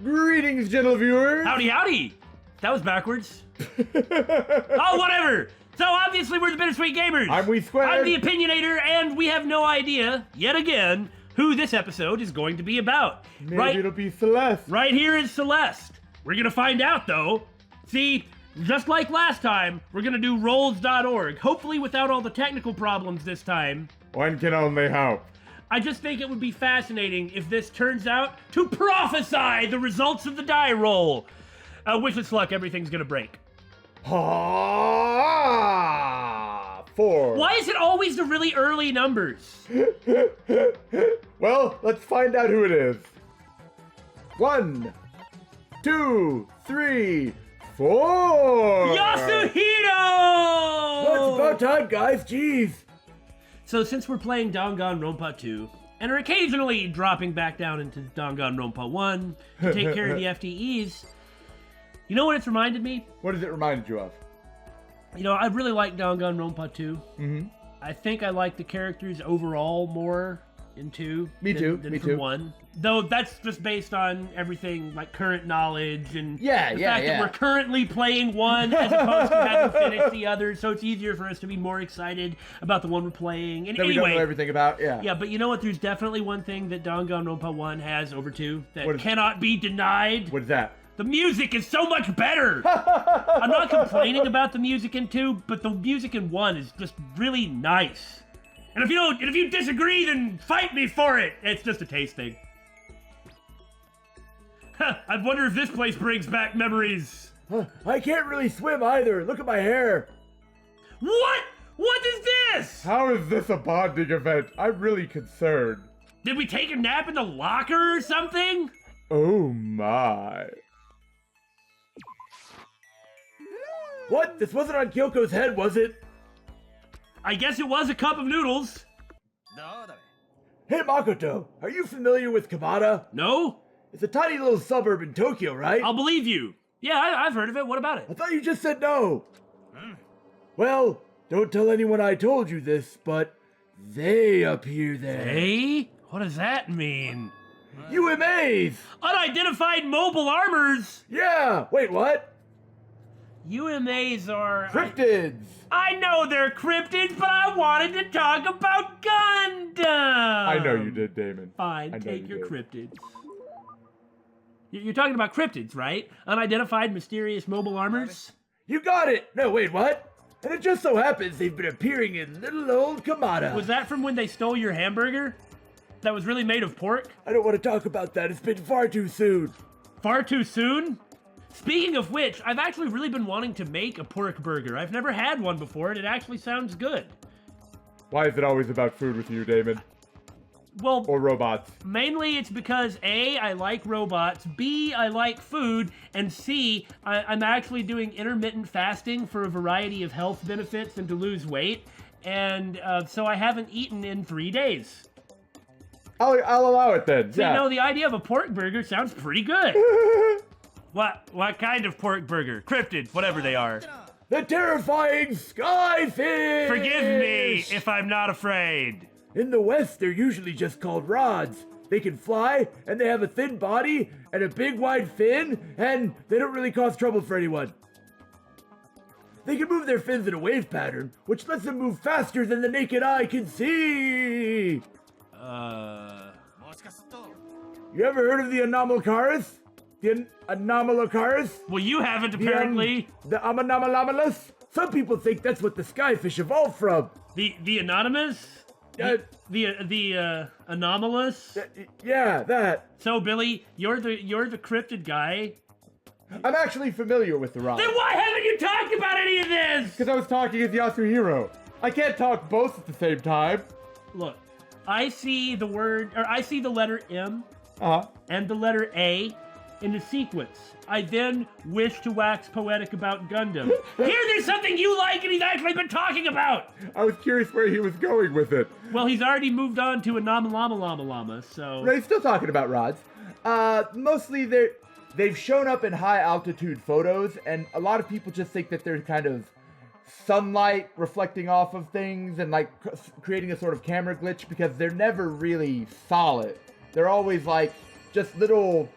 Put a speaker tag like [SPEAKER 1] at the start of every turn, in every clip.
[SPEAKER 1] Greetings, gentle viewers.
[SPEAKER 2] Howdy, howdy. That was backwards. Oh, whatever. So obviously we're the Bittersweet Gamers.
[SPEAKER 1] I'm We Squared.
[SPEAKER 2] I'm the Opinionator, and we have no idea, yet again, who this episode is going to be about.
[SPEAKER 1] Maybe it'll be Celeste.
[SPEAKER 2] Right here is Celeste. We're gonna find out though. See, just like last time, we're gonna do rolls.org, hopefully without all the technical problems this time.
[SPEAKER 1] One can only hope.
[SPEAKER 2] I just think it would be fascinating if this turns out to prophesy the results of the die roll. Wish us luck, everything's gonna break.
[SPEAKER 1] Ah, 4.
[SPEAKER 2] Why is it always the really early numbers?
[SPEAKER 1] Well, let's find out who it is. 1, 2, 3, 4.
[SPEAKER 2] Yasuhiro!
[SPEAKER 1] Well, it's about time, guys. Jeez.
[SPEAKER 2] So since we're playing Danganronpa 2, and are occasionally dropping back down into Danganronpa 1 to take care of the FTEs, you know what it's reminded me?
[SPEAKER 1] What has it reminded you of?
[SPEAKER 2] You know, I really like Danganronpa 2.
[SPEAKER 1] Mm-hmm.
[SPEAKER 2] I think I like the characters overall more in 2 than from 1. Though that's just based on everything like current knowledge and the fact that we're currently playing 1 as opposed to having finished the other, so it's easier for us to be more excited about the one we're playing. And
[SPEAKER 1] that we don't know everything about,
[SPEAKER 2] Yeah, but you know what? There's definitely one thing that Danganronpa 1 has over 2 that cannot be denied.
[SPEAKER 1] What is that?
[SPEAKER 2] The music is so much better! I'm not complaining about the music in 2, but the music in 1 is just really nice. And if you disagree, then fight me for it! It's just a taste thing. I wonder if this place brings back memories.
[SPEAKER 3] I can't really swim either. Look at my hair.
[SPEAKER 2] What? What is this?
[SPEAKER 1] How is this a bonding event? I'm really concerned.
[SPEAKER 2] Did we take a nap in the locker or something?
[SPEAKER 1] Oh my.
[SPEAKER 3] What? This wasn't on Kyoko's head, was it?
[SPEAKER 2] I guess it was a cup of noodles.
[SPEAKER 3] Hey, Makoto, are you familiar with Kamada?
[SPEAKER 2] No?
[SPEAKER 3] It's a tiny little suburb in Tokyo, right?
[SPEAKER 2] I'll believe you. Yeah, I've heard of it. What about it?
[SPEAKER 3] I thought you just said no. Well, don't tell anyone I told you this, but they appear there.
[SPEAKER 2] Hey? What does that mean?
[SPEAKER 3] UMAs!
[SPEAKER 2] Unidentified mobile armors?
[SPEAKER 3] Yeah! Wait, what?
[SPEAKER 2] UMAs are...
[SPEAKER 3] Cryptids!
[SPEAKER 2] I know they're cryptids, but I wanted to talk about Gundam!
[SPEAKER 1] I know you did, Damon.
[SPEAKER 2] Fine, take your cryptids. You're talking about cryptids, right? Unidentified mysterious mobile armors?
[SPEAKER 3] You got it! No, wait, what? And it just so happens they've been appearing in little old Kamada.
[SPEAKER 2] Was that from when they stole your hamburger? That was really made of pork?
[SPEAKER 3] I don't want to talk about that. It's been far too soon.
[SPEAKER 2] Far too soon? Speaking of which, I've actually really been wanting to make a pork burger. I've never had one before, and it actually sounds good.
[SPEAKER 1] Why is it always about food with you, Damon?
[SPEAKER 2] Well,
[SPEAKER 1] or robots?
[SPEAKER 2] Mainly it's because A, I like robots, B, I like food, and C, I'm actually doing intermittent fasting for a variety of health benefits and to lose weight, and so I haven't eaten in 3 days.
[SPEAKER 1] I'll allow it then.
[SPEAKER 2] So, you know, the idea of a pork burger sounds pretty good. What kind of pork burger? Cryptid, whatever they are.
[SPEAKER 3] The terrifying skyfish!
[SPEAKER 2] Forgive me if I'm not afraid.
[SPEAKER 3] In the West, they're usually just called rods. They can fly, and they have a thin body, and a big wide fin, and they don't really cause trouble for anyone. They can move their fins in a wave pattern, which lets them move faster than the naked eye can see! You ever heard of the Anomalocaris? The Anomalocaris?
[SPEAKER 2] Well, you haven't, apparently.
[SPEAKER 3] The Amanamalamalus? Some people think that's what the skyfish evolved from.
[SPEAKER 2] The anonymous? The anomalous?
[SPEAKER 3] Yeah, that.
[SPEAKER 2] So, Billy, you're the cryptid guy.
[SPEAKER 1] I'm actually familiar with the rod.
[SPEAKER 2] Then why haven't you talked about any of this?
[SPEAKER 1] Because I was talking as Yasuhiro. I can't talk both at the same time.
[SPEAKER 2] Look, I see the letter M
[SPEAKER 1] Uh-huh.
[SPEAKER 2] and the letter A in the sequence. I then wish to wax poetic about Gundam. Here, there's something you like and he's actually been talking about!
[SPEAKER 1] I was curious where he was going with it.
[SPEAKER 2] Well, he's already moved on to Llama, so...
[SPEAKER 1] Right, he's still talking about rods. Mostly they've shown up in high altitude photos, and a lot of people just think that they're kind of sunlight reflecting off of things and like creating a sort of camera glitch because they're never really solid. They're always like just little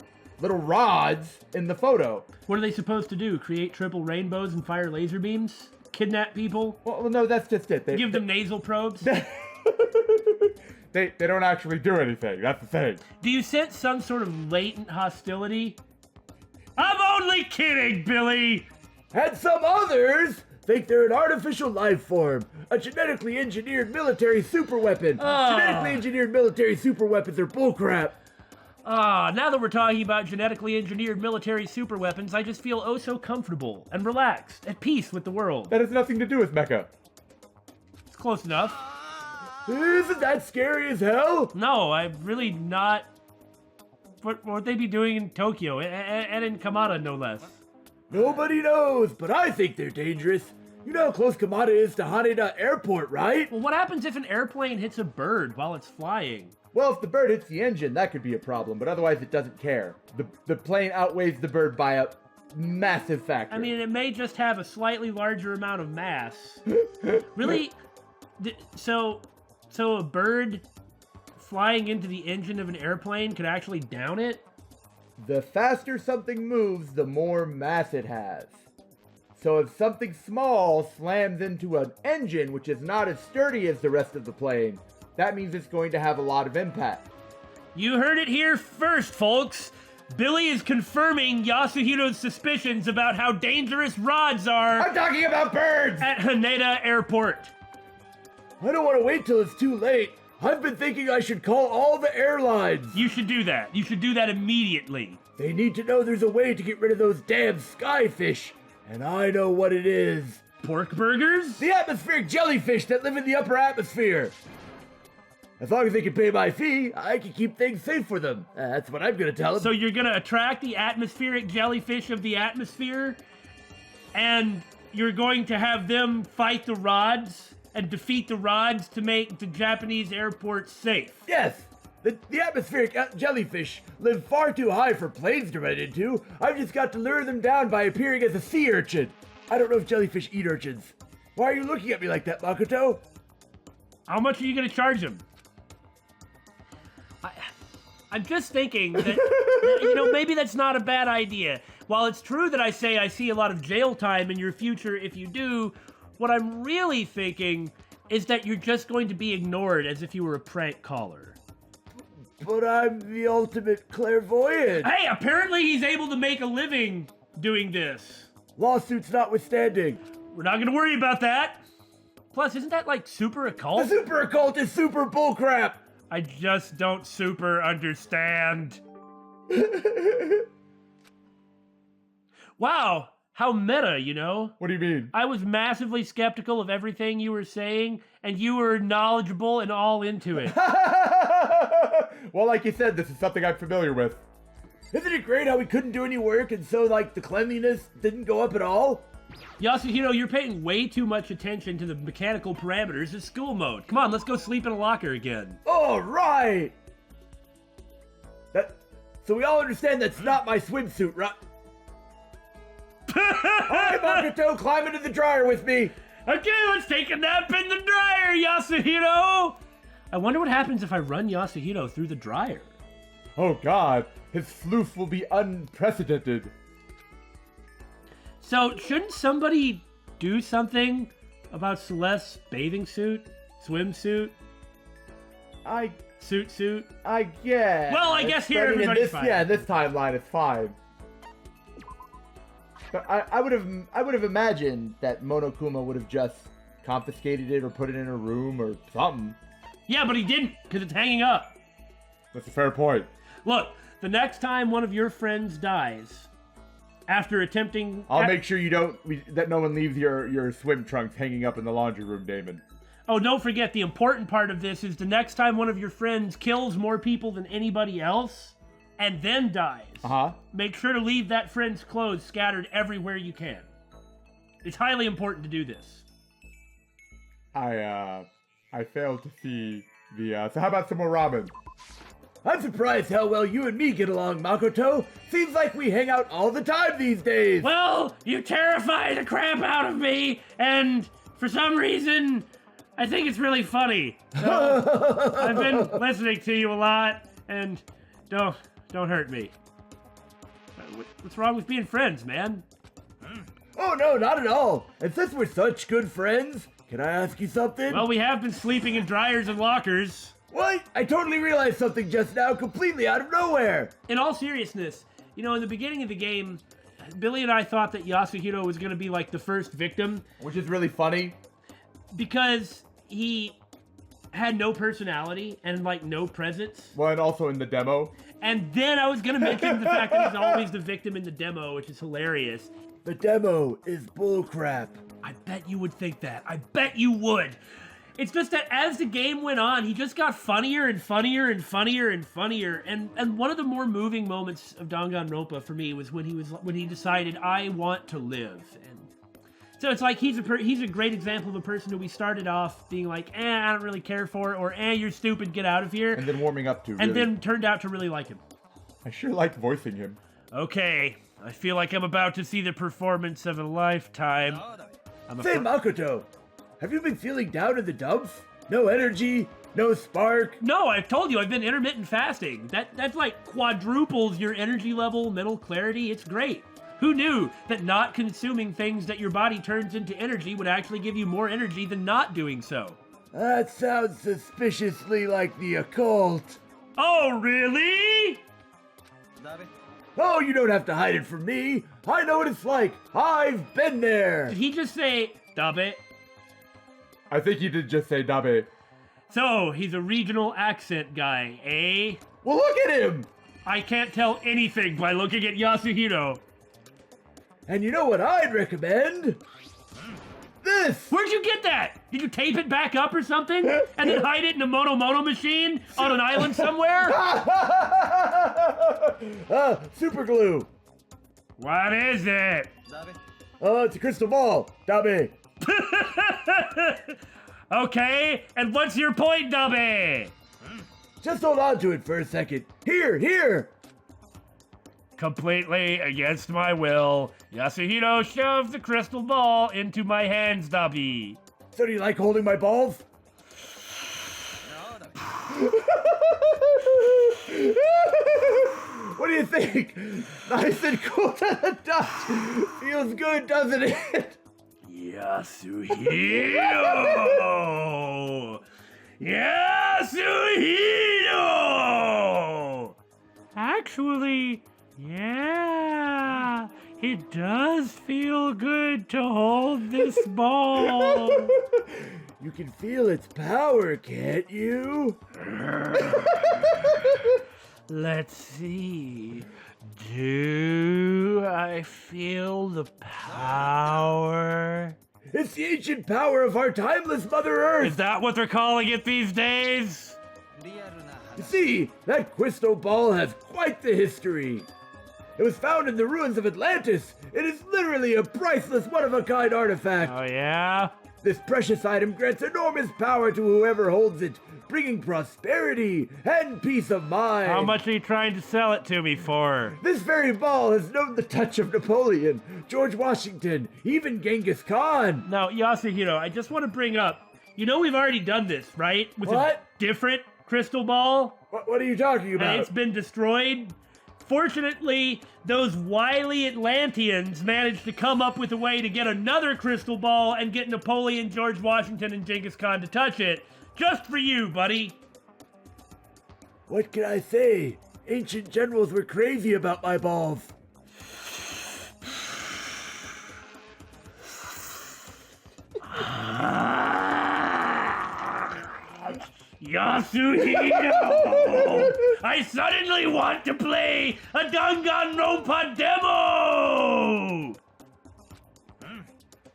[SPEAKER 1] little rods in the photo.
[SPEAKER 2] What are they supposed to do? Create triple rainbows and fire laser beams? Kidnap people?
[SPEAKER 1] Well, no, that's just it.
[SPEAKER 2] Give them nasal probes?
[SPEAKER 1] They don't actually do anything. That's the thing.
[SPEAKER 2] Do you sense some sort of latent hostility? I'm only kidding, Billy!
[SPEAKER 3] And some others think they're an artificial life form, a genetically engineered military superweapon. Genetically engineered military superweapons are bullcrap.
[SPEAKER 2] Now that we're talking about genetically engineered military superweapons, I just feel oh so comfortable and relaxed, at peace with the world.
[SPEAKER 1] That has nothing to do with mecha.
[SPEAKER 2] It's close enough.
[SPEAKER 3] Isn't that scary as hell?
[SPEAKER 2] No, I'm really not. What would they be doing in Tokyo? And in Kamada, no less.
[SPEAKER 3] Nobody knows, but I think they're dangerous. You know how close Kamada is to Haneda Airport, right?
[SPEAKER 2] Well, what happens if an airplane hits a bird while it's flying?
[SPEAKER 1] Well, if the bird hits the engine, that could be a problem, but otherwise it doesn't care. The plane outweighs the bird by a massive factor.
[SPEAKER 2] I mean, it may just have a slightly larger amount of mass. Really? So a bird flying into the engine of an airplane could actually down it?
[SPEAKER 1] The faster something moves, the more mass it has. So if something small slams into an engine which is not as sturdy as the rest of the plane, that means it's going to have a lot of impact.
[SPEAKER 2] You heard it here first, folks. Billy is confirming Yasuhiro's suspicions about how dangerous rods are.
[SPEAKER 1] I'm talking about birds!
[SPEAKER 2] At Haneda Airport.
[SPEAKER 3] I don't want to wait till it's too late. I've been thinking I should call all the airlines.
[SPEAKER 2] You should do that. You should do that immediately.
[SPEAKER 3] They need to know there's a way to get rid of those damn skyfish. And I know what it is.
[SPEAKER 2] Pork burgers?
[SPEAKER 3] The atmospheric jellyfish that live in the upper atmosphere. As long as they can pay my fee, I can keep things safe for them. That's what I'm gonna tell them.
[SPEAKER 2] So you're gonna attract the atmospheric jellyfish of the atmosphere, and you're going to have them fight the rods and defeat the rods to make the Japanese airport safe.
[SPEAKER 3] Yes! The atmospheric jellyfish live far too high for planes to run into. I've just got to lure them down by appearing as a sea urchin. I don't know if jellyfish eat urchins. Why are you looking at me like that, Makoto?
[SPEAKER 2] How much are you gonna charge them? I'm just thinking that, maybe that's not a bad idea. While it's true that I see a lot of jail time in your future if you do, what I'm really thinking is that you're just going to be ignored as if you were a prank caller.
[SPEAKER 3] But I'm the ultimate clairvoyant.
[SPEAKER 2] Hey, apparently he's able to make a living doing this.
[SPEAKER 3] Lawsuits notwithstanding.
[SPEAKER 2] We're not going to worry about that. Plus, isn't that like super occult?
[SPEAKER 3] The super occult is super bullcrap.
[SPEAKER 2] I just don't super understand. Wow, how meta, you know?
[SPEAKER 1] What do you mean?
[SPEAKER 2] I was massively skeptical of everything you were saying, and you were knowledgeable and all into it.
[SPEAKER 1] Well, like you said, this is something I'm familiar with.
[SPEAKER 3] Isn't it great how we couldn't do any work and so, the cleanliness didn't go up at all?
[SPEAKER 2] Yasuhiro, you're paying way too much attention to the mechanical parameters of school mode. Come on, let's go sleep in a locker again.
[SPEAKER 3] All right! So we all understand that's not my swimsuit, right? Alright, Makoto, climb into the dryer with me!
[SPEAKER 2] Okay, let's take a nap in the dryer, Yasuhiro! I wonder what happens if I run Yasuhiro through the dryer.
[SPEAKER 1] Oh god, his floof will be unprecedented.
[SPEAKER 2] So, shouldn't somebody do something about Celeste's bathing suit? Swimsuit? Suit?
[SPEAKER 1] I guess.
[SPEAKER 2] Well, I guess here everybody's fine.
[SPEAKER 1] Yeah, this timeline is fine. But I would have imagined that Monokuma would have just confiscated it or put it in a room or something.
[SPEAKER 2] Yeah, but he didn't, because it's hanging up.
[SPEAKER 1] That's a fair point.
[SPEAKER 2] Look, the next time one of your friends dies, after attempting...
[SPEAKER 1] I'll make sure that no one leaves your swim trunks hanging up in the laundry room, Damon.
[SPEAKER 2] Oh, don't forget, the important part of this is the next time one of your friends kills more people than anybody else, and then dies, make sure to leave that friend's clothes scattered everywhere you can. It's highly important to do this.
[SPEAKER 1] I failed to see the, so how about some more ramen?
[SPEAKER 3] I'm surprised how well you and me get along, Makoto. Seems like we hang out all the time these days.
[SPEAKER 2] Well, you terrify the crap out of me, and for some reason, I think it's really funny. So, I've been listening to you a lot, and don't hurt me. What's wrong with being friends, man?
[SPEAKER 3] Oh, no, not at all. And since we're such good friends, can I ask you something?
[SPEAKER 2] Well, we have been sleeping in dryers and lockers.
[SPEAKER 3] What? I totally realized something just now, completely out of nowhere.
[SPEAKER 2] In all seriousness, in the beginning of the game, Billy and I thought that Yasuhiro was going to be like the first victim.
[SPEAKER 1] Which is really funny.
[SPEAKER 2] Because he had no personality and like no presence.
[SPEAKER 1] Well, and also in the demo.
[SPEAKER 2] And then I was going to mention the fact that he's always the victim in the demo, which is hilarious.
[SPEAKER 3] The demo is bullcrap.
[SPEAKER 2] I bet you would think that. I bet you would. It's just that as the game went on, he just got funnier and funnier and funnier and funnier. And one of the more moving moments of Danganronpa for me was when he decided, I want to live. And so it's like he's a great example of a person who we started off being like, I don't really care for, or you're stupid, get out of here.
[SPEAKER 1] And then warming up to.
[SPEAKER 2] And then turned out to really like him.
[SPEAKER 1] I sure liked voicing him.
[SPEAKER 2] Okay, I feel like I'm about to see the performance of a lifetime.
[SPEAKER 3] Say, Makoto, have you been feeling down in the dumps? No energy, no spark?
[SPEAKER 2] No, I've told you, I've been intermittent fasting. That's like quadruples your energy level, mental clarity. It's great. Who knew that not consuming things that your body turns into energy would actually give you more energy than not doing so?
[SPEAKER 3] That sounds suspiciously like the occult.
[SPEAKER 2] Oh, really?
[SPEAKER 3] Oh, you don't have to hide it from me. I know what it's like. I've been there.
[SPEAKER 2] Did he just say, Dabe?
[SPEAKER 1] I think he did just say Dabe.
[SPEAKER 2] So, he's a regional accent guy, eh?
[SPEAKER 1] Well, look at him!
[SPEAKER 2] I can't tell anything by looking at Yasuhiro.
[SPEAKER 3] And you know what I'd recommend? This!
[SPEAKER 2] Where'd you get that? Did you tape it back up or something? And then hide it in a Mono machine on an island somewhere?
[SPEAKER 3] Super glue.
[SPEAKER 2] What is it?
[SPEAKER 3] It's a crystal ball. Dabe.
[SPEAKER 2] Okay, and what's your point, Dabe?
[SPEAKER 3] Just hold on to it for a second. Here.
[SPEAKER 2] Completely against my will, Yasuhiro shoved the crystal ball into my hands, Dabe.
[SPEAKER 3] So do you like holding my balls? What do you think? Nice and cool to the touch. Feels good, doesn't it?
[SPEAKER 2] Yasuhiro! Yasuhiro! Actually, yeah, it does feel good to hold this ball.
[SPEAKER 3] You can feel its power, can't you?
[SPEAKER 2] Let's see. Do I feel the power?
[SPEAKER 3] It's the ancient power of our timeless Mother Earth!
[SPEAKER 2] Is that what they're calling it these days?
[SPEAKER 3] You see, that crystal ball has quite the history. It was found in the ruins of Atlantis. It is literally a priceless, one-of-a-kind artifact.
[SPEAKER 2] Oh, yeah?
[SPEAKER 3] This precious item grants enormous power to whoever holds it, bringing prosperity and peace of mind.
[SPEAKER 2] How much are you trying to sell it to me for?
[SPEAKER 3] This very ball has known the touch of Napoleon, George Washington, even Genghis Khan.
[SPEAKER 2] Now, Yasuhiro, I just want to bring up, we've already done this, right? With
[SPEAKER 3] what?
[SPEAKER 2] A different crystal ball.
[SPEAKER 3] What are you talking about?
[SPEAKER 2] And it's been destroyed. Fortunately, those wily Atlanteans managed to come up with a way to get another crystal ball and get Napoleon, George Washington, and Genghis Khan to touch it. Just for you, buddy.
[SPEAKER 3] What can I say? Ancient generals were crazy about my balls.
[SPEAKER 2] Yasuhiro! I suddenly want to play a Danganronpa demo!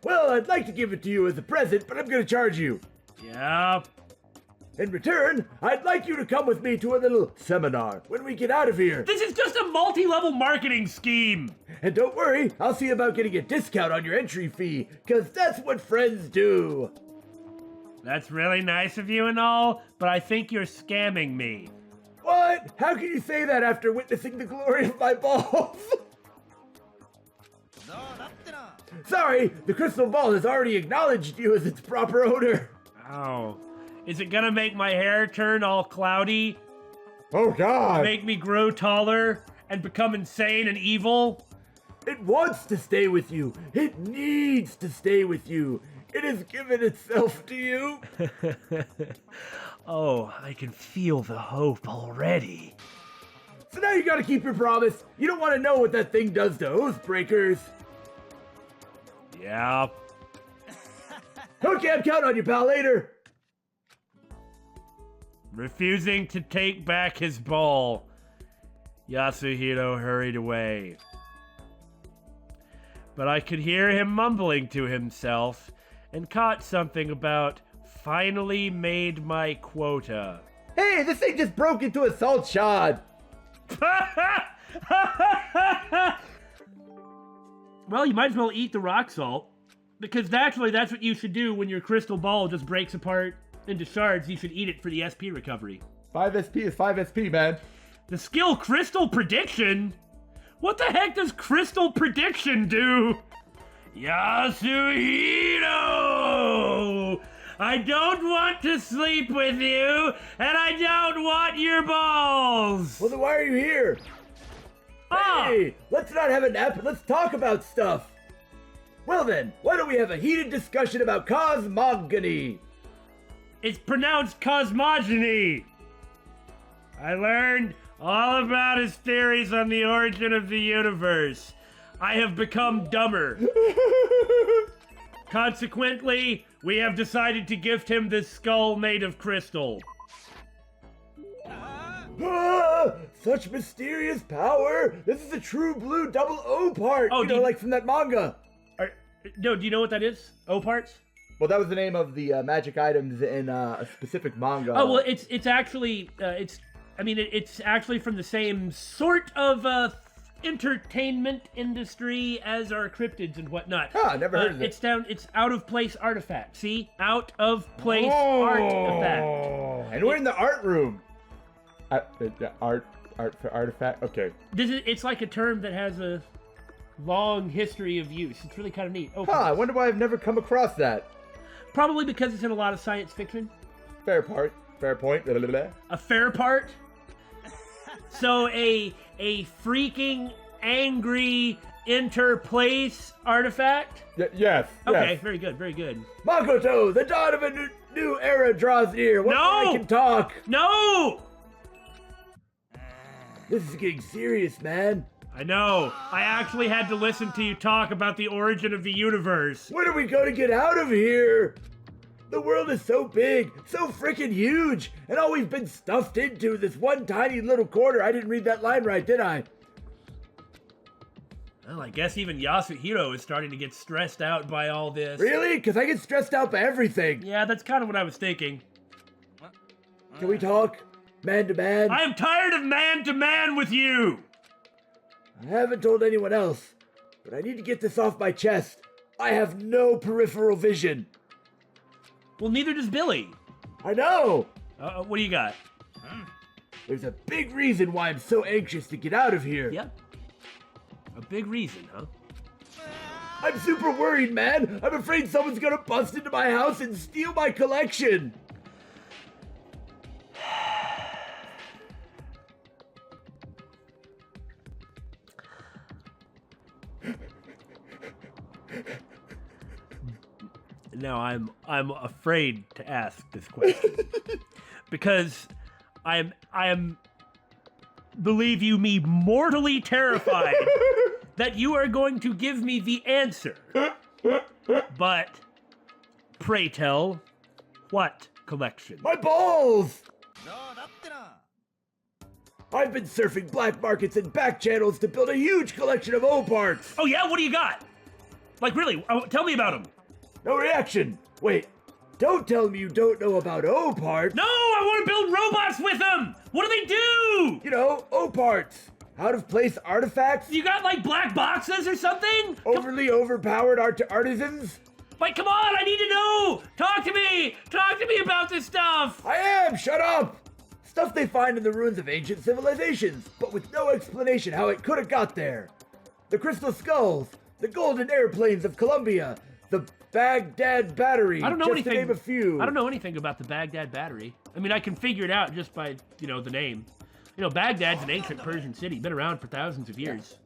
[SPEAKER 3] Well, I'd like to give it to you as a present, but I'm gonna charge you.
[SPEAKER 2] Yeah.
[SPEAKER 3] In return, I'd like you to come with me to a little seminar when we get out of here.
[SPEAKER 2] This is just a multi-level marketing scheme.
[SPEAKER 3] And don't worry, I'll see about getting a discount on your entry fee, because that's what friends do.
[SPEAKER 2] That's really nice of you and all, but I think you're scamming me.
[SPEAKER 3] What? How can you say that after witnessing the glory of my balls? Sorry, the crystal ball has already acknowledged you as its proper owner.
[SPEAKER 2] Oh. Is it gonna make my hair turn all cloudy?
[SPEAKER 1] Oh, God.
[SPEAKER 2] Make me grow taller and become insane and evil?
[SPEAKER 3] It wants to stay with you. It needs to stay with you. It has given itself to you.
[SPEAKER 2] Oh, I can feel the hope already.
[SPEAKER 3] So now you gotta keep your promise. You don't want to know what that thing does to Oathbreakers.
[SPEAKER 2] Yeah.
[SPEAKER 3] Okay, I'm counting on you, pal. Later.
[SPEAKER 2] Refusing to take back his ball, Yasuhiro hurried away. But I could hear him mumbling to himself and caught something about finally made my quota.
[SPEAKER 1] Hey, this thing just broke into a salt shard.
[SPEAKER 2] Well, you might as well eat the rock salt, because naturally that's what you should do when your crystal ball just breaks apart into shards. You should eat it for the SP recovery.
[SPEAKER 1] 5 SP is 5 SP, man.
[SPEAKER 2] The skill Crystal Prediction? What the heck does Crystal Prediction do? Yasuhiro! I don't want to sleep with you, and I don't want your balls!
[SPEAKER 3] Well, then why are you here? Hey, let's not have a nap. Let's talk about stuff. Well then, why don't we have a heated discussion about cosmogony?
[SPEAKER 2] It's pronounced cosmogony. I learned all about his theories on the origin of the universe. I have become dumber. Consequently, we have decided to gift him this skull made of crystal.
[SPEAKER 3] Such mysterious power! This is a true blue double O part!
[SPEAKER 2] Oh,
[SPEAKER 3] like from that manga!
[SPEAKER 2] No, do you know what that is? O parts?
[SPEAKER 1] Well, that was the name of the magic items in a specific manga.
[SPEAKER 2] Oh, well, it's actually, it's actually from the same sort of entertainment industry as our cryptids and whatnot.
[SPEAKER 1] Huh, never heard of it.
[SPEAKER 2] It's out of place artifact. See? Out of place artifact.
[SPEAKER 1] And we're in the art room. Art for artifact? Okay.
[SPEAKER 2] It's like a term that has a long history of use. It's really kind of neat. Oh,
[SPEAKER 1] I wonder why I've never come across that.
[SPEAKER 2] Probably because it's in a lot of science fiction.
[SPEAKER 1] Fair point. Blah, blah, blah.
[SPEAKER 2] A fair part? So a freaking angry interplace artifact?
[SPEAKER 1] Yes.
[SPEAKER 2] Okay, very good, very good.
[SPEAKER 3] Makoto, the dawn of a new era draws near. What I can talk?
[SPEAKER 2] No!
[SPEAKER 3] This is getting serious, man.
[SPEAKER 2] I know. I actually had to listen to you talk about the origin of the universe.
[SPEAKER 3] When are we going to get out of here? The world is so big, so freaking huge, and all we've been stuffed into this one tiny little corner. I didn't read that line right, did I?
[SPEAKER 2] Well, I guess even Yasuhiro is starting to get stressed out by all this.
[SPEAKER 3] Really? Because I get stressed out by everything.
[SPEAKER 2] Yeah, that's kind of what I was thinking.
[SPEAKER 3] Can we talk? Man to man?
[SPEAKER 2] I am tired of man to man with you!
[SPEAKER 3] I haven't told anyone else, but I need to get this off my chest. I have no peripheral vision.
[SPEAKER 2] Well, neither does Billy.
[SPEAKER 3] I know!
[SPEAKER 2] What do you got?
[SPEAKER 3] There's a big reason why I'm so anxious to get out of here.
[SPEAKER 2] Yep. A big reason, huh?
[SPEAKER 3] I'm super worried, man. I'm afraid someone's gonna bust into my house and steal my collection.
[SPEAKER 2] Now I'm afraid to ask this question because I am believe you me mortally terrified that you are going to give me the answer. But pray tell, what collection?
[SPEAKER 3] My balls! I've been surfing black markets and back channels to build a huge collection of O parts.
[SPEAKER 2] Oh yeah, what do you got? Like really? Tell me about them.
[SPEAKER 3] No reaction. Wait, don't tell me you don't know about O parts.
[SPEAKER 2] No, I want to build robots with them. What do they do?
[SPEAKER 3] You know, O parts. Out of place artifacts.
[SPEAKER 2] You got like black boxes or something?
[SPEAKER 3] Overly overpowered artisans.
[SPEAKER 2] Like, come on, I need to know. Talk to me. Talk to me about this stuff.
[SPEAKER 3] I am. Shut up. Stuff they find in the ruins of ancient civilizations, but with no explanation how it could have got there. The crystal skulls, the golden airplanes of Colombia, the Baghdad battery.
[SPEAKER 2] I don't know
[SPEAKER 3] just
[SPEAKER 2] anything.
[SPEAKER 3] To name a few.
[SPEAKER 2] I don't know anything about the Baghdad battery. I mean, I can figure it out just by, the name. You know, Baghdad's an ancient Persian city, been around for thousands of years.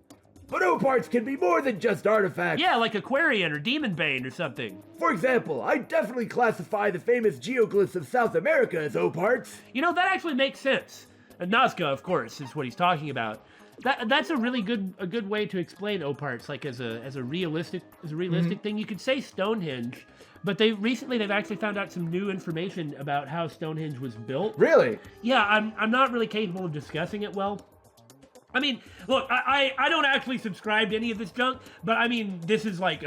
[SPEAKER 3] But O-parts can be more than just artifacts.
[SPEAKER 2] Yeah, like Aquarian or Demon Bane or something.
[SPEAKER 3] For example, I definitely classify the famous geoglyphs of South America as O-parts.
[SPEAKER 2] You know, that actually makes sense. Nazca, of course, is what he's talking about. That's a really good way to explain O-parts, like as a realistic thing. You could say Stonehenge, but they've actually found out some new information about how Stonehenge was built.
[SPEAKER 1] Really?
[SPEAKER 2] Yeah, I'm not really capable of discussing it well. I mean, look, I don't actually subscribe to any of this junk, but I mean, this is like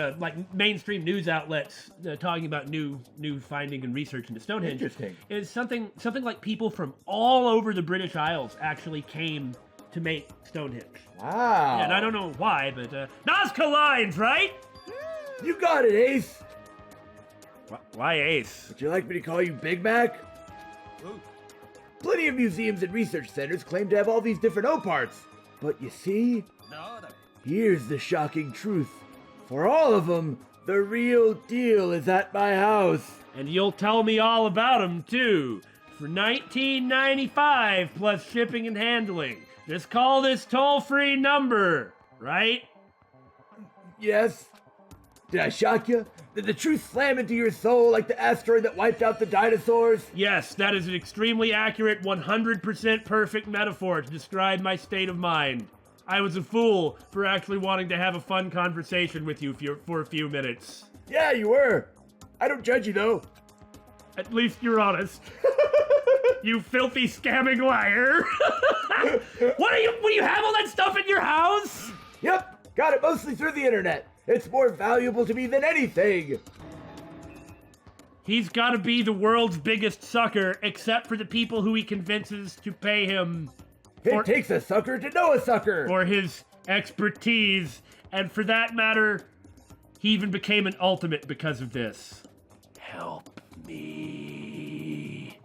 [SPEAKER 2] mainstream news outlets talking about new finding and research into Stonehenge.
[SPEAKER 1] Interesting.
[SPEAKER 2] It's something like people from all over the British Isles actually came to make Stonehenge.
[SPEAKER 1] Wow.
[SPEAKER 2] And I don't know why, but Nazca lines, right?
[SPEAKER 3] You got it, Ace.
[SPEAKER 2] Why Ace?
[SPEAKER 3] Would you like me to call you Big Mac? Ooh. Plenty of museums and research centers claim to have all these different O-parts. But you see, here's the shocking truth. For all of them, the real deal is at my house.
[SPEAKER 2] And you'll tell me all about them, too. For $19.95 plus shipping and handling. Just call this toll-free number, right?
[SPEAKER 3] Yes. Did I shock you? Did the truth slam into your soul like the asteroid that wiped out the dinosaurs?
[SPEAKER 2] Yes, that is an extremely accurate, 100% perfect metaphor to describe my state of mind. I was a fool for actually wanting to have a fun conversation with you for a few minutes.
[SPEAKER 3] Yeah, you were. I don't judge you, though.
[SPEAKER 2] At least you're honest. You filthy scamming liar. Will you have all that stuff in your house?
[SPEAKER 3] Yep, got it mostly through the internet. It's more valuable to me than anything.
[SPEAKER 2] He's got to be the world's biggest sucker, except for the people who he convinces to pay him.
[SPEAKER 3] It takes a sucker to know a sucker.
[SPEAKER 2] For his expertise. And for that matter, he even became an ultimate because of this. Help me.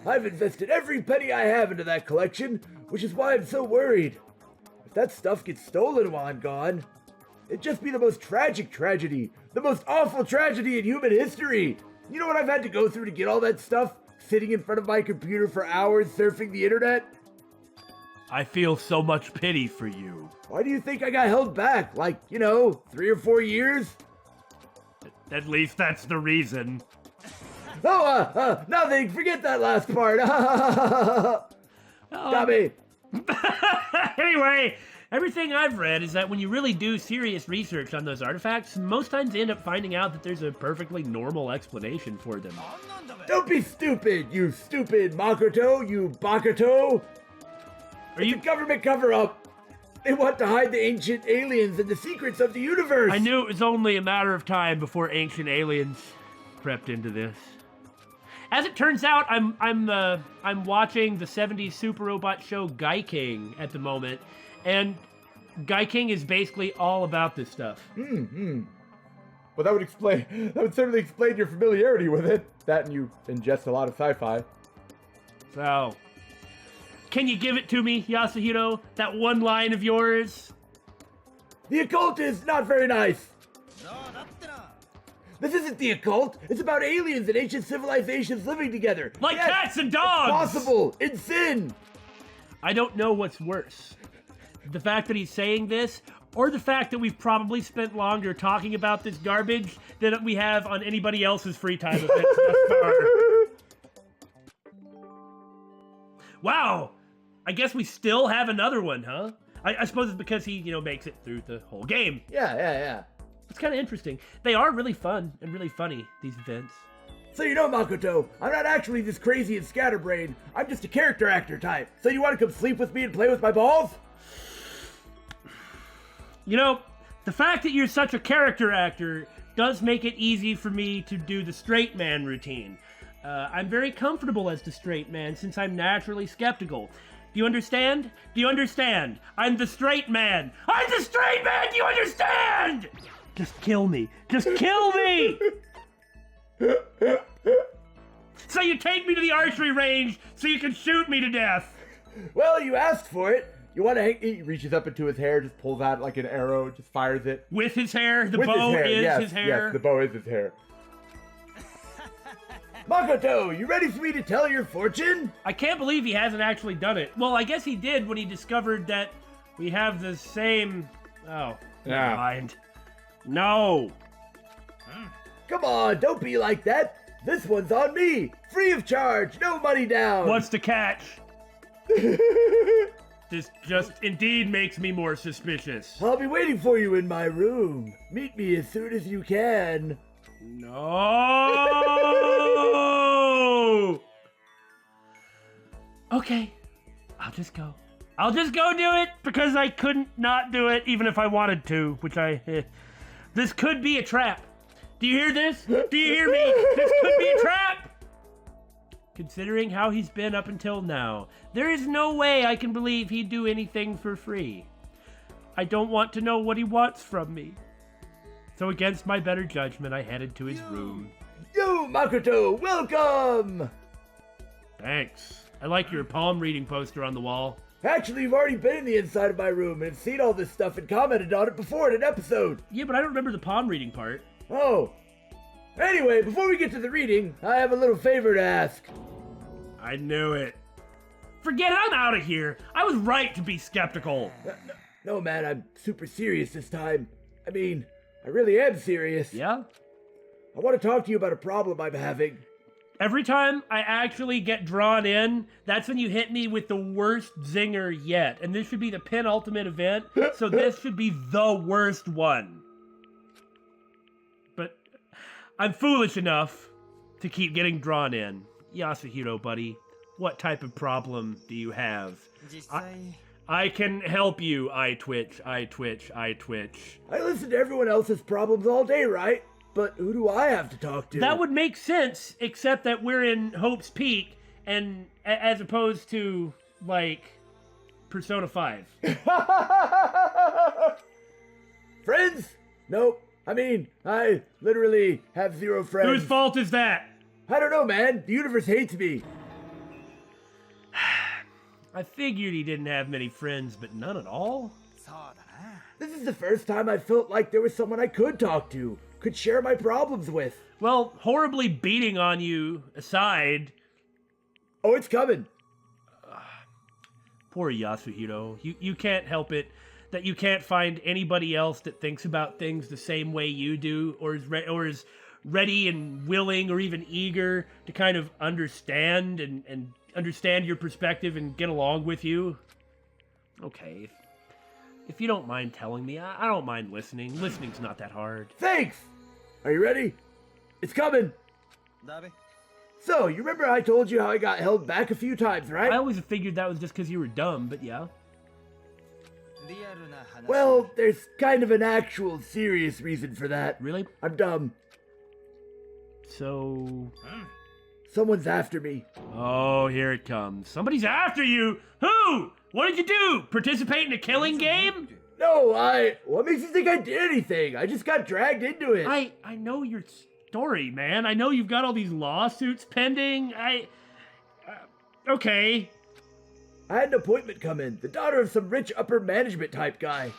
[SPEAKER 3] I've invested every penny I have into that collection, which is why I'm so worried. If that stuff gets stolen while I'm gone, it'd just be the most tragic tragedy, the most awful tragedy in human history. You know what I've had to go through to get all that stuff? Sitting in front of my computer for hours surfing the internet?
[SPEAKER 2] I feel so much pity for you.
[SPEAKER 3] Why do you think I got held back? Like, 3 or 4 years?
[SPEAKER 2] At least that's the reason.
[SPEAKER 3] Nothing. Forget that last part. Got me.
[SPEAKER 2] Anyway, everything I've read is that when you really do serious research on those artifacts, most times you end up finding out that there's a perfectly normal explanation for them.
[SPEAKER 3] Don't be stupid, you stupid Makoto, you Bakuto. It's a government cover-up. They want to hide the ancient aliens and the secrets of the universe.
[SPEAKER 2] I knew it was only a matter of time before ancient aliens crept into this. As it turns out, I'm watching the 70s super robot show Guy King at the moment, and Guy King is basically all about this stuff.
[SPEAKER 1] Well, that would certainly explain your familiarity with it. That and you ingest a lot of sci-fi.
[SPEAKER 2] So, can you give it to me, Yasuhiro? That one line of yours?
[SPEAKER 3] The occult is not very nice. This isn't the occult. It's about aliens and ancient civilizations living together.
[SPEAKER 2] Like cats and dogs!
[SPEAKER 3] Possible. In sin.
[SPEAKER 2] I don't know what's worse. The fact that he's saying this, or the fact that we've probably spent longer talking about this garbage than we have on anybody else's free time events thus far. Wow! I guess we still have another one, huh? I suppose it's because he, makes it through the whole game.
[SPEAKER 1] Yeah.
[SPEAKER 2] It's kind of interesting. They are really fun and really funny, these events.
[SPEAKER 3] So Makoto, I'm not actually this crazy and scatterbrained. I'm just a character actor type. So you want to come sleep with me and play with my balls?
[SPEAKER 2] The fact that you're such a character actor does make it easy for me to do the straight man routine. I'm very comfortable as the straight man since I'm naturally skeptical. Do you understand? I'm the straight man. I'm the straight man! Do you understand? Just kill me. So you take me to the archery range so you can shoot me to death.
[SPEAKER 3] Well, you asked for it. You want to hang...
[SPEAKER 1] He reaches up into his hair, just pulls out like an arrow, just fires it.
[SPEAKER 2] With his hair? The bow is his hair?
[SPEAKER 1] Yes, the bow is his hair.
[SPEAKER 3] Makoto, you ready for me to tell your fortune?
[SPEAKER 2] I can't believe he hasn't actually done it. Well, I guess he did when he discovered that we have the same... Oh, never mind. No.
[SPEAKER 3] Come on, don't be like that. This one's on me. Free of charge, no money down.
[SPEAKER 2] What's the catch? This just indeed makes me more suspicious.
[SPEAKER 3] I'll be waiting for you in my room. Meet me as soon as you can.
[SPEAKER 2] No! Okay, I'll just go. I'll just go do it because I couldn't not do it even if I wanted to, which This could be a trap. Do you hear this? Do you hear me? This could be a trap! Considering how he's been up until now, there is no way I can believe he'd do anything for free. I don't want to know what he wants from me. So against my better judgment, I headed to his room.
[SPEAKER 3] Yo, Makoto, welcome!
[SPEAKER 2] Thanks. I like your palm reading poster on the wall.
[SPEAKER 3] Actually, you've already been in the inside of my room and have seen all this stuff and commented on it before in an episode.
[SPEAKER 2] Yeah, but I don't remember the palm reading part.
[SPEAKER 3] Oh. Anyway, before we get to the reading, I have a little favor to ask.
[SPEAKER 2] I knew it. Forget it, I'm out of here. I was right to be skeptical.
[SPEAKER 3] No, man, I'm super serious this time. I mean, I really am serious.
[SPEAKER 2] Yeah?
[SPEAKER 3] I want to talk to you about a problem I'm having.
[SPEAKER 2] Every time I actually get drawn in, that's when you hit me with the worst zinger yet. And this should be the penultimate event, so this should be the worst one. But I'm foolish enough to keep getting drawn in. Yasuhiro, buddy, what type of problem do you have? I can help you, I twitch.
[SPEAKER 3] I listen to everyone else's problems all day, right? But who do I have to talk to?
[SPEAKER 2] That would make sense, except that we're in Hope's Peak, and as opposed to, like, Persona 5.
[SPEAKER 3] Friends? Nope. I mean, I literally have 0 friends.
[SPEAKER 2] Whose fault is that?
[SPEAKER 3] I don't know, man. The universe hates me.
[SPEAKER 2] I figured he didn't have many friends, but none at all.
[SPEAKER 3] This is the first time I felt like there was someone I could talk to, could share my problems with.
[SPEAKER 2] Well, horribly beating on you aside...
[SPEAKER 3] Oh, it's coming.
[SPEAKER 2] Poor Yasuhiro. You can't help it that you can't find anybody else that thinks about things the same way you do, or is ready and willing or even eager to kind of understand and understand your perspective and get along with you. Okay, if you don't mind telling me, I don't mind listening. Listening's not that hard.
[SPEAKER 3] Thanks! Are you ready? It's coming! So, you remember I told you how I got held back a few times, right?
[SPEAKER 2] I always figured that was just because you were dumb, but yeah.
[SPEAKER 3] Well, there's kind of an actual serious reason for that.
[SPEAKER 2] Really?
[SPEAKER 3] I'm dumb.
[SPEAKER 2] So...
[SPEAKER 3] Someone's after me.
[SPEAKER 2] Oh, here it comes. Somebody's after you! Who? What did you do? Participate in a killing game?
[SPEAKER 3] No, what makes you think I did anything? I just got dragged into it.
[SPEAKER 2] I know your story, man. I know you've got all these lawsuits pending. Okay.
[SPEAKER 3] I had an appointment come in. The daughter of some rich upper management type guy.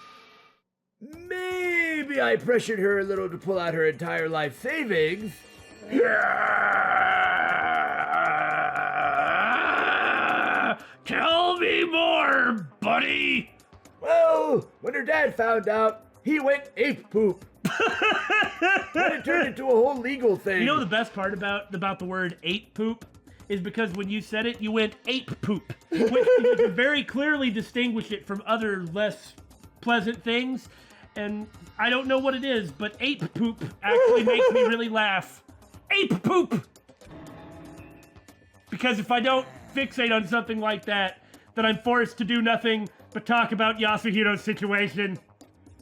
[SPEAKER 3] Maybe I pressured her a little to pull out her entire life savings.
[SPEAKER 2] Tell me more, buddy!
[SPEAKER 3] Well, when her dad found out, he went ape poop. And it turned into a whole legal thing.
[SPEAKER 2] You know the best part about the word ape poop? Is because when you said it, you went ape poop. Which you can very clearly distinguish it from other less pleasant things. And I don't know what it is, but ape poop actually makes me really laugh. Ape poop! Because if I don't fixate on something like that, then I'm forced to do nothing but talk about Yasuhiro's situation.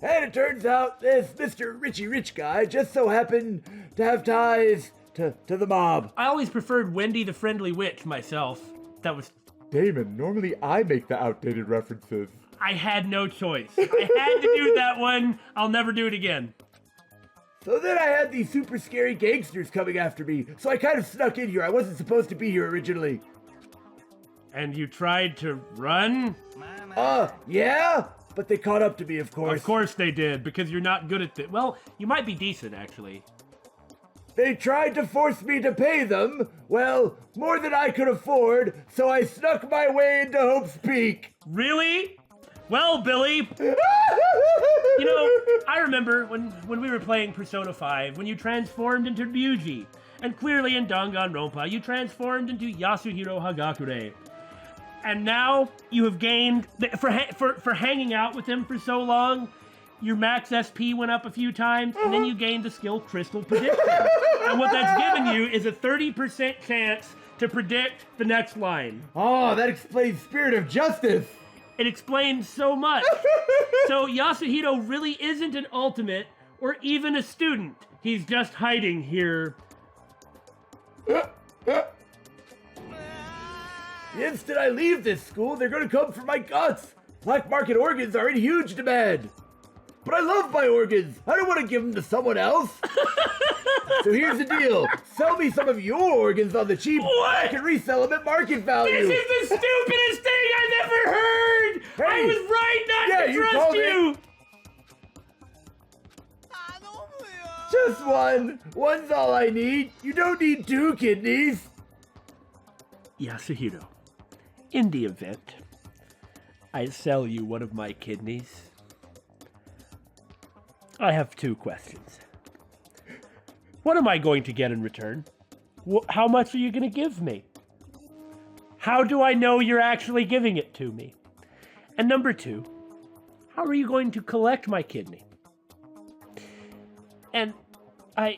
[SPEAKER 3] And it turns out this Mr. Richie Rich guy just so happened to have ties to the mob.
[SPEAKER 2] I always preferred Wendy the Friendly Witch myself. That was...
[SPEAKER 1] Damon, normally I make the outdated references.
[SPEAKER 2] I had no choice. I had to do that one. I'll never do it again.
[SPEAKER 3] So then I had these super scary gangsters coming after me, so I kind of snuck in here. I wasn't supposed to be here originally.
[SPEAKER 2] And you tried to run?
[SPEAKER 3] Yeah? But they caught up to me, of course.
[SPEAKER 2] Of course they did, because you're not good at it. Well, you might be decent, actually.
[SPEAKER 3] They tried to force me to pay them, well, more than I could afford, so I snuck my way into Hope's Peak.
[SPEAKER 2] Really? Well, Billy, I remember when we were playing Persona 5, when you transformed into Ryuji, and clearly in Danganronpa, you transformed into Yasuhiro Hagakure. And now you have gained, for hanging out with him for so long, your max SP went up a few times, and then you gained the skill Crystal Prediction. And what that's given you is a 30% chance to predict the next line.
[SPEAKER 3] Oh, that explains Spirit of Justice.
[SPEAKER 2] It explains so much. So Yasuhiro really isn't an ultimate or even a student. He's just hiding here.
[SPEAKER 3] The instant I leave this school, they're gonna come for my guts. Black market organs are in huge demand. But I love my organs. I don't want to give them to someone else. So here's the deal. Sell me some of your organs on the cheap.
[SPEAKER 2] What?
[SPEAKER 3] I can resell them at market value.
[SPEAKER 2] This is the stupidest thing I've ever heard.
[SPEAKER 3] Hey,
[SPEAKER 2] I was right not to trust you.
[SPEAKER 3] Just one. One's all I need. You don't need 2 kidneys.
[SPEAKER 2] Yasuhiro, in the event I sell you one of my kidneys, I have 2 questions. What am I going to get in return? How much are you going to give me? How do I know you're actually giving it to me? And number 2, how are you going to collect my kidney? And I've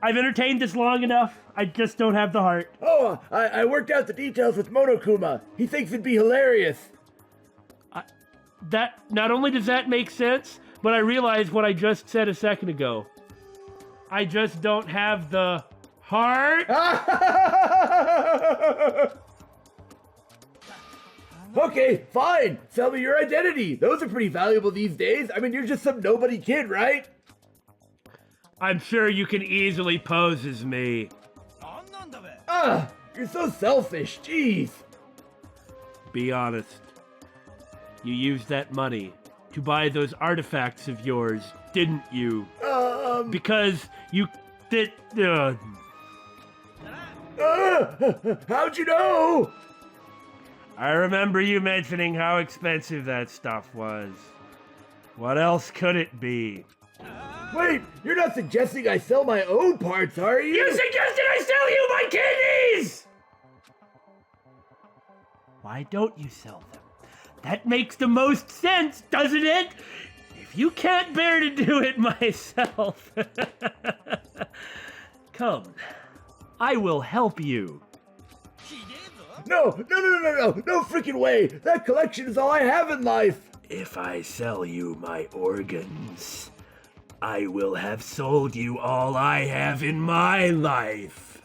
[SPEAKER 2] entertained this long enough. I just don't have the heart.
[SPEAKER 3] Oh, I worked out the details with Monokuma. He thinks it'd be hilarious.
[SPEAKER 2] That not only does that make sense, but I realize what I just said a second ago. I just don't have the heart.
[SPEAKER 3] Okay, fine. Sell me your identity. Those are pretty valuable these days. I mean, you're just some nobody kid, right?
[SPEAKER 2] I'm sure you can easily pose as me.
[SPEAKER 3] You're so selfish. Jeez.
[SPEAKER 2] Be honest. You used that money to buy those artifacts of yours, didn't you? Because you did.
[SPEAKER 3] How'd you know?
[SPEAKER 2] I remember you mentioning how expensive that stuff was. What else could it be?
[SPEAKER 3] Wait, you're not suggesting I sell my own parts, are you?
[SPEAKER 2] You suggested I sell you my kidneys! Why don't you sell them? That makes the most sense, doesn't it? If you can't bear to do it myself, come, I will help you.
[SPEAKER 3] No freaking way! That collection is all I have in life!
[SPEAKER 2] If I sell you my organs, I will have sold you all I have in my life.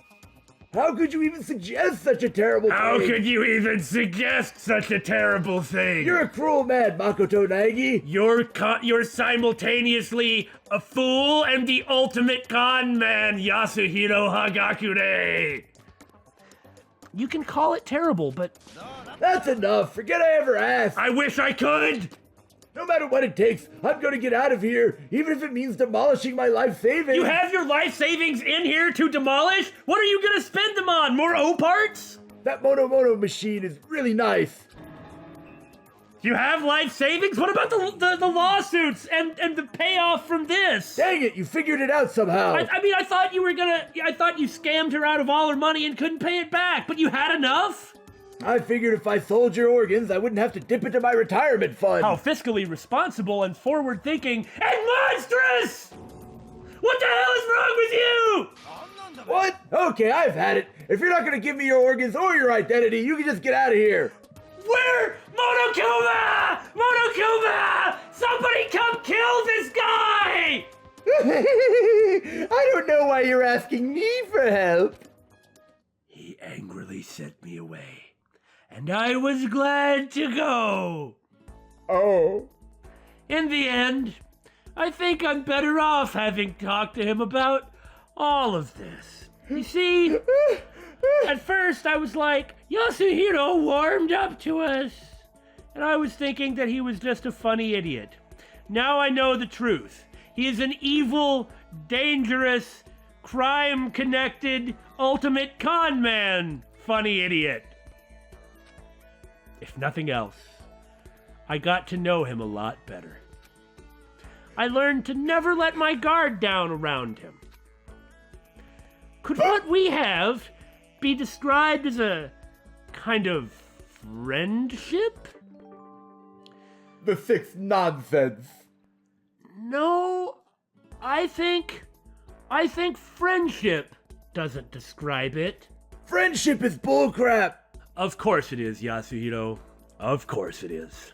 [SPEAKER 3] How could you even suggest such a terrible thing?
[SPEAKER 2] How could you even suggest such a terrible thing?
[SPEAKER 3] You're a cruel man, Makoto Nagi.
[SPEAKER 2] You're simultaneously a fool and the ultimate con man, Yasuhiro Hagakure. You can call it terrible, but...
[SPEAKER 3] That's enough. Forget I ever asked.
[SPEAKER 2] I wish I could.
[SPEAKER 3] No matter what it takes, I'm gonna get out of here, even if it means demolishing my life savings.
[SPEAKER 2] You have your life savings in here to demolish? What are you gonna spend them on? More O-parts?
[SPEAKER 3] That Mono machine is really nice.
[SPEAKER 2] You have life savings? What about the lawsuits and the payoff from this?
[SPEAKER 3] Dang it, you figured it out somehow.
[SPEAKER 2] I thought you scammed her out of all her money and couldn't pay it back, but you had enough?
[SPEAKER 3] I figured if I sold your organs, I wouldn't have to dip into my retirement fund.
[SPEAKER 2] How fiscally responsible and forward-thinking and monstrous! What the hell is wrong with you?
[SPEAKER 3] What? Okay, I've had it. If you're not gonna give me your organs or your identity, you can just get out of here.
[SPEAKER 2] Where? Monokuma! Monokuma! Somebody come kill this guy!
[SPEAKER 3] I don't know why you're asking me for help.
[SPEAKER 2] He angrily sent me away. And I was glad to go.
[SPEAKER 3] Oh.
[SPEAKER 2] In the end, I think I'm better off having talked to him about all of this. You see, at first I was like, Yasuhiro warmed up to us. And I was thinking that he was just a funny idiot. Now I know the truth. He is an evil, dangerous, crime-connected ultimate con man, funny idiot. If nothing else, I got to know him a lot better. I learned to never let my guard down around him. Could what we have be described as a kind of friendship?
[SPEAKER 1] The sixth nonsense.
[SPEAKER 2] No, I think friendship doesn't describe it.
[SPEAKER 3] Friendship is bullcrap.
[SPEAKER 2] Of course it is, Yasuhiro. Of course it is.